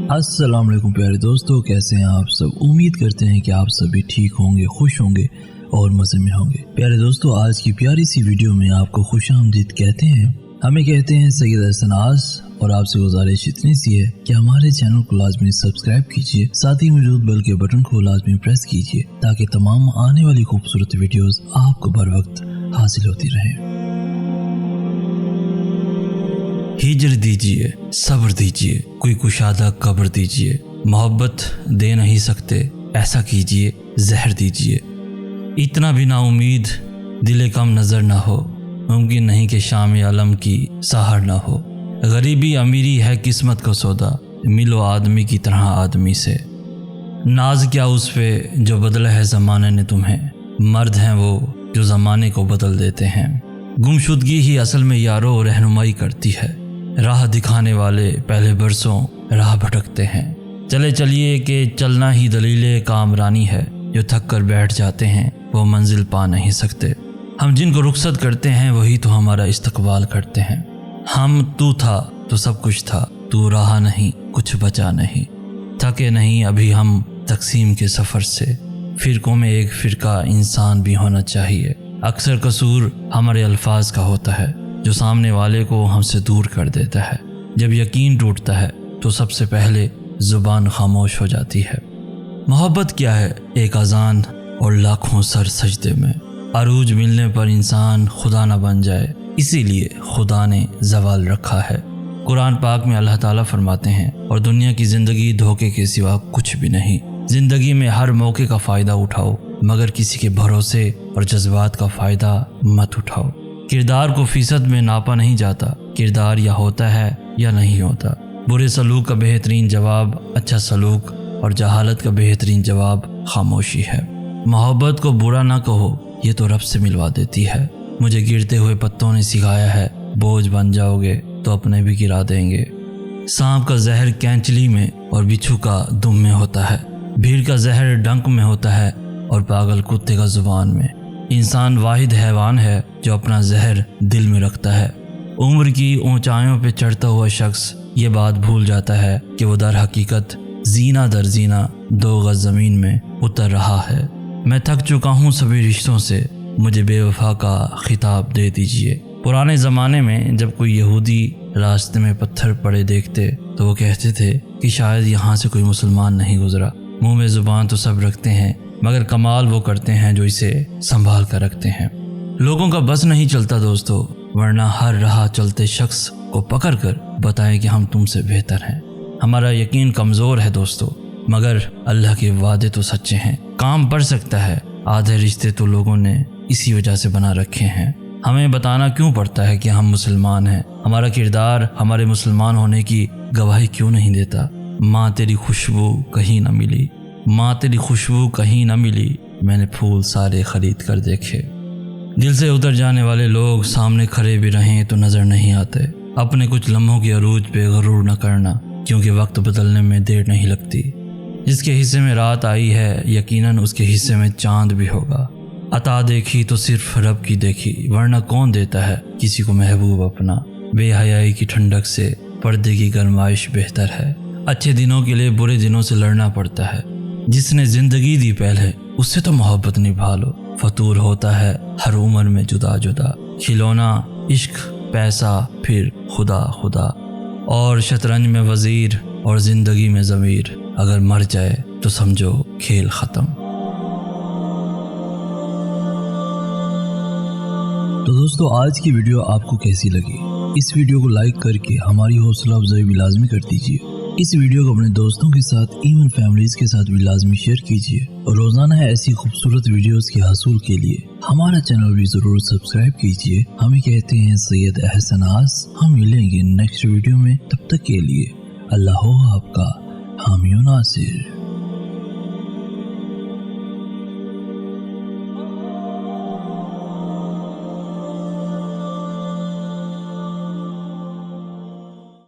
अस्सलाम वालेकुम प्यारे दोस्तों, कैसे हैं आप सब। उम्मीद करते हैं कि आप सभी ठीक होंगे, खुश होंगे और मज़े में होंगे। प्यारे दोस्तों, आज की प्यारी सी वीडियो में आपको खुशामदीद कहते हैं। हमें कहते हैं सैयद अहसन आस, और आपसे गुजारिश इतनी सी है कि हमारे चैनल को लाजमी सब्सक्राइब कीजिए, साथ ही मौजूद बेल के बटन को लाजमी प्रेस कीजिए ताकि तमाम आने वाली खूबसूरत वीडियोस आपको बर वक्त हासिल होती रहें। हिजर दीजिए, सब्र दीजिए, कोई कुशादा कब्र दीजिए, मोहब्बत दे नहीं सकते ऐसा कीजिए, जहर दीजिए। इतना भी ना उम्मीद दिले कम नज़र ना हो, मुमकिन नहीं कि शाम आलम की सहार ना हो। गरीबी अमीरी है किस्मत का सौदा, मिलो आदमी की तरह आदमी से। नाज क्या उस पे जो बदला है ज़माने ने तुम्हें, मर्द हैं वो जो ज़माने को बदल देते हैं। गुमशुदगी ही असल में यारो रहनुमाई करती है, राह दिखाने वाले पहले बरसों राह भटकते हैं। चले चलिए कि चलना ही दलीले कामरानी है, जो थक कर बैठ जाते हैं वो मंजिल पा नहीं सकते। हम जिनको रुखसत करते हैं वही तो हमारा इस्तकबाल करते हैं। हम तू था तो सब कुछ था, तू रहा नहीं कुछ बचा नहीं। थके नहीं अभी हम तकसीम के सफ़र से, फ़िरक़ों में एक फ़िरका इंसान भी होना चाहिए। अक्सर कसूर हमारे अल्फाज का होता है जो सामने वाले को हमसे दूर कर देता है। जब यकीन टूटता है तो सबसे पहले ज़ुबान खामोश हो जाती है। मोहब्बत क्या है, एक अजान और लाखों सर सजदे में। अरूज मिलने पर इंसान खुदा न बन जाए, इसीलिए खुदा ने ज़वाल रखा है। कुरान पाक में अल्लाह ताला फरमाते हैं, और दुनिया की ज़िंदगी धोखे के सिवा कुछ भी नहीं। ज़िंदगी में हर मौके का फ़ायदा उठाओ, मगर किसी के भरोसे और जज्बात का फ़ायदा मत उठाओ। किरदार को फ़ीसद में नापा नहीं जाता, किरदार या होता है या नहीं होता। बुरे सलूक का बेहतरीन जवाब अच्छा सलूक, और जहालत का बेहतरीन जवाब खामोशी है। मोहब्बत को बुरा ना कहो, ये तो रब से मिलवा देती है। मुझे गिरते हुए पत्तों ने सिखाया है, बोझ बन जाओगे तो अपने भी गिरा देंगे। सांप का जहर कैंचली में और बिच्छू का दुम में होता है। भीड़ का जहर डंक में होता है और पागल कुत्ते का जुबान में। इंसान वाहिद हैवान है जो अपना जहर दिल में रखता है। उम्र की ऊंचाइयों पे चढ़ता हुआ शख्स ये बात भूल जाता है कि वो दर हकीकत जीना दर जीना 2 गज ज़मीन में उतर रहा है। मैं थक चुका हूँ सभी रिश्तों से, मुझे बेवफा का खिताब दे दीजिए। पुराने ज़माने में जब कोई यहूदी रास्ते में पत्थर पड़े देखते तो वो कहते थे कि शायद यहाँ से कोई मुसलमान नहीं गुजरा। मुँह में ज़ुबान तो सब रखते हैं, मगर कमाल वो करते हैं जो इसे संभाल कर रखते हैं। लोगों का बस नहीं चलता दोस्तों, वरना हर राह चलते शख्स को पकड़ कर बताएं कि हम तुमसे बेहतर हैं। हमारा यकीन कमज़ोर है दोस्तों, मगर अल्लाह के वादे तो सच्चे हैं। काम पड़ सकता है, आधे रिश्ते तो लोगों ने इसी वजह से बना रखे हैं। हमें बताना क्यों पड़ता है कि हम मुसलमान हैं? हमारा किरदार हमारे मुसलमान होने की गवाही क्यों नहीं देता? माँ तेरी खुशबू कहीं न मिली, माँ तेरी खुशबू कहीं न मिली, मैंने फूल सारे खरीद कर देखे। दिल से उतर जाने वाले लोग सामने खड़े भी रहें तो नज़र नहीं आते। अपने कुछ लम्हों की अरूज पे गरूर न करना, क्योंकि वक्त बदलने में देर नहीं लगती। जिसके हिस्से में रात आई है यकीनन उसके हिस्से में चांद भी होगा। अता देखी तो सिर्फ रब की देखी, वरना कौन देता है किसी को महबूब अपना। बेहयाई की ठंडक से पर्दे की गरमाइश बेहतर है। अच्छे दिनों के लिए बुरे दिनों से लड़ना पड़ता है। जिसने ज़िंदगी दी पहले उससे तो मोहब्बत निभा लो। फतूर होता है हर उम्र में जुदा जुदा, खिलौना इश्क पैसा फिर खुदा खुदा, और शतरंज में वज़ीर और ज़िंदगी में ज़मीर। अगर मर जाए तो समझो खेल ख़त्म। तो दोस्तों, आज की वीडियो आपको कैसी लगी? इस वीडियो को लाइक करके हमारी हौसला अफजाई भी लाजमी कर दीजिए। इस वीडियो को अपने दोस्तों के साथ, इवन फैमिलीज के साथ भी लाजमी शेयर कीजिए। और रोजाना ऐसी खूबसूरत वीडियोस के हासिल के लिए हमारा चैनल भी जरूर सब्सक्राइब कीजिए। हमें कहते हैं सैयद अहसन आस। हम मिलेंगे नेक्स्ट वीडियो में, तब तक के लिए अल्लाह हो आपका हामी नासिर।